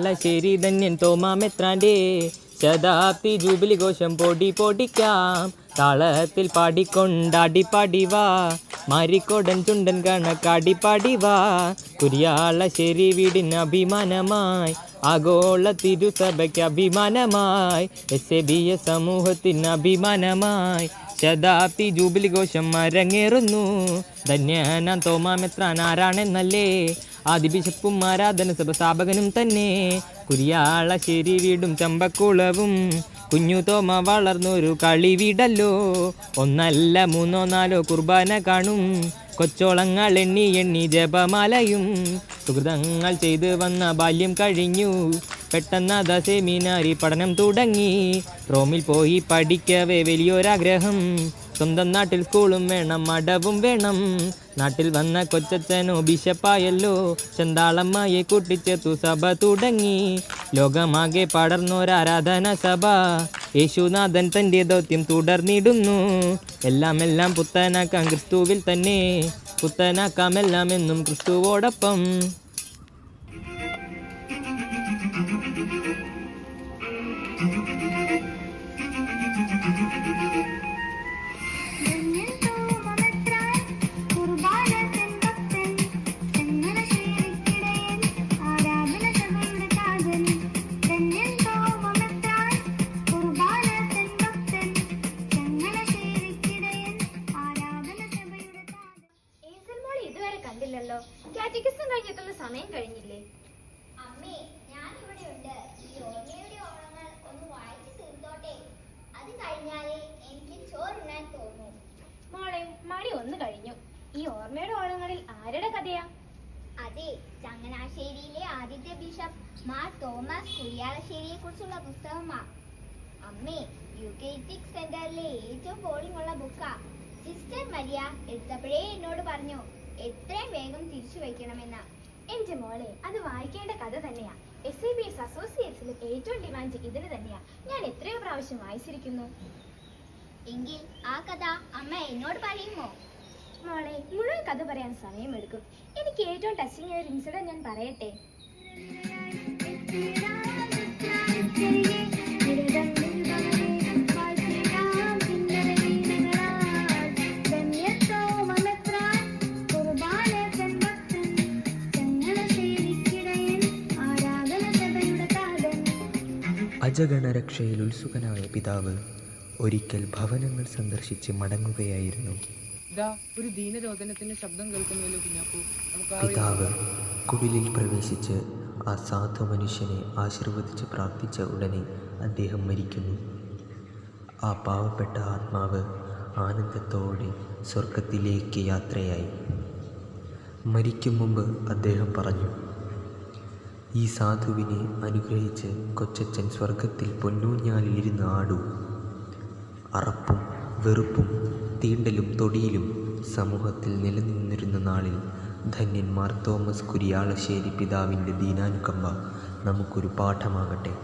കുരിയാലശ്ശേരി ധന്യൻ തോമാമെത്രാൻ്റെ ശതാബ്ദി jubilee ഘോഷം പൊടി പൊടിക്കാം. താളത്തിൽ പാടിക്കൊണ്ടാടി പാടിവാ, മാരിക്കോടൻ ചുണ്ടൻ കണക്കാടി പാടിവാ. കുരിയാലശ്ശേരി വീടിന് അഭിമാനമായി, ആഗോള തിരുസഭയ്ക്ക് അഭിമാനമായി, SABS സമൂഹത്തിന് അഭിമാനമായി ശതാബ്ദി ജൂബിലി ഘോഷം അരങ്ങേറുന്നു. ധന്യനാം തോമാമെത്രാൻ ആരാണെന്നല്ലേ, ആദി ബിഷപ്പും ആരാധന സഭ സ്ഥാപകനും തന്നെ. കുരിയാലശ്ശേരി വീടും ചമ്പക്കുളവും കുഞ്ഞു തോമ വളർന്നൊരു കളിവീടല്ലോ. ഒന്നല്ല മൂന്നോ നാലോ കുർബാന കാണും, കൊച്ചോളങ്ങൾ എണ്ണി എണ്ണി ജപമാലയും. സുഹൃതങ്ങൾ ചെയ്ത് വന്ന ബാല്യം കഴിഞ്ഞു, പെട്ടെന്ന് സെമിനാരി പഠനം തുടങ്ങി. റോമിൽ പോയി പഠിക്കവേ വലിയൊരാഗ്രഹം, സ്വന്തം നാട്ടിൽ സ്കൂളും വേണം മഠവും വേണം. നാട്ടിൽ വന്ന കൊച്ചച്ഛനോ ബിഷപ്പായല്ലോ, ചന്താളമ്മയെ കൂട്ടിച്ചേർത്തു സഭ തുടങ്ങി. ലോകമാകെ പടർന്നൊരാരാധന സഭ, യേശുനാഥൻ തൻ്റെ ദൗത്യം തുടർന്നിടുന്നു. എല്ലാം പുത്തനാക്കാം ക്രിസ്തുവിൽ തന്നെ, പുത്തനാക്കാം എല്ലാം എന്നും ക്രിസ്തുവോടൊപ്പം. കണ്ടില്ലല്ലോ. കാറ്റഗിസം കഴിഞ്ഞിട്ടുള്ള സമയം കഴിഞ്ഞില്ലേ? അമ്മേ, ഞാൻ ഇവിടെ ഉണ്ട്. ഈ ഓർമ്മയുടെ ഓണങ്ങൾ ഒന്ന് വായിച്ചു തീർത്തോട്ടെ. അത് കഴിഞ്ഞാലേ എനിക്ക് ചോറുണ്ണാൻ തോന്നൂ. മോളെ, മണി 1 കഴിഞ്ഞു. ഈ ഓർമ്മയുടെ ഓണങ്ങളിൽ ആരുടെ കഥയാ? അതെ, ചങ്ങനാശ്ശേരിയിലെ ആദ്യത്തെ ബിഷപ്പ് മാർ തോമസ് കുരിയാലശ്ശേരിയെ കുറിച്ചുള്ള പുസ്തകമാ. അമ്മേ, യൂക്കേറ്റിക് സെന്ററിലെ ഏറ്റവും ബോളിംഗ് ഉള്ള ബുക്കാ. സിസ്റ്റർ മരിയ എടുത്തപ്പോഴേ എന്നോട് പറഞ്ഞു എത്രയും വേഗം തിരിച്ചു വയ്ക്കണമെന്ന്. എന്റെ മോളെ, അത് വായിക്കേണ്ട കഥ തന്നെയാ. SABS അസോസിയേറ്റ്സിലും ഏറ്റവും ഡിമാൻഡ് ഇതിന് തന്നെയാ. ഞാൻ എത്രയോ പ്രാവശ്യം വായിച്ചിരിക്കുന്നു. എങ്കിൽ ആ കഥ അമ്മ എന്നോട് പറയുമോ? മോളെ, മുഴുവൻ കഥ പറയാൻ സമയമെടുക്കും. എനിക്ക് ഏറ്റവും ടച്ചിങ് ഒരു ഇൻസിഡന്റ് ഞാൻ പറയട്ടെ. അജഗണരക്ഷയിൽ ഉത്സുകനായ പിതാവ് ഒരിക്കൽ ഭവനങ്ങൾ സന്ദർശിച്ച് മടങ്ങുകയായിരുന്നു. ഒരു ദീനരോധനത്തിന്റെ ശബ്ദം കേൾക്കുന്നുവല്ലോ കുഞ്ഞാപ്പു. പിതാവ് കുടിലിൽ പ്രവേശിച്ച് ആ സാധു മനുഷ്യനെ ആശീർവദിച്ച് പ്രാർത്ഥിച്ച ഉടനെ അദ്ദേഹം മരിക്കുന്നു. ആ പാവപ്പെട്ട ആത്മാവ് ആനന്ദത്തോടെ സ്വർഗത്തിലേക്ക് യാത്രയായി. മരിക്കും മുമ്പ് അദ്ദേഹം പറഞ്ഞു, ഈ സാധുവിനെ അനുഗ്രഹിച്ച് കൊച്ചച്ഛൻ സ്വർഗത്തിൽ പൊന്നൂഞ്ഞാലിലിരുന്ന് ആടൂ. അറപ്പും വെറുപ്പും തീണ്ടലും തൊടിയിലും സമൂഹത്തിൽ നിലനിന്നിരുന്ന നാളിൽ ധന്യൻ മാർ തോമസ് കുരിയാലശ്ശേരി പിതാവിൻ്റെ ദീനാനുകമ്പ നമുക്കൊരു പാഠമാകട്ടെ.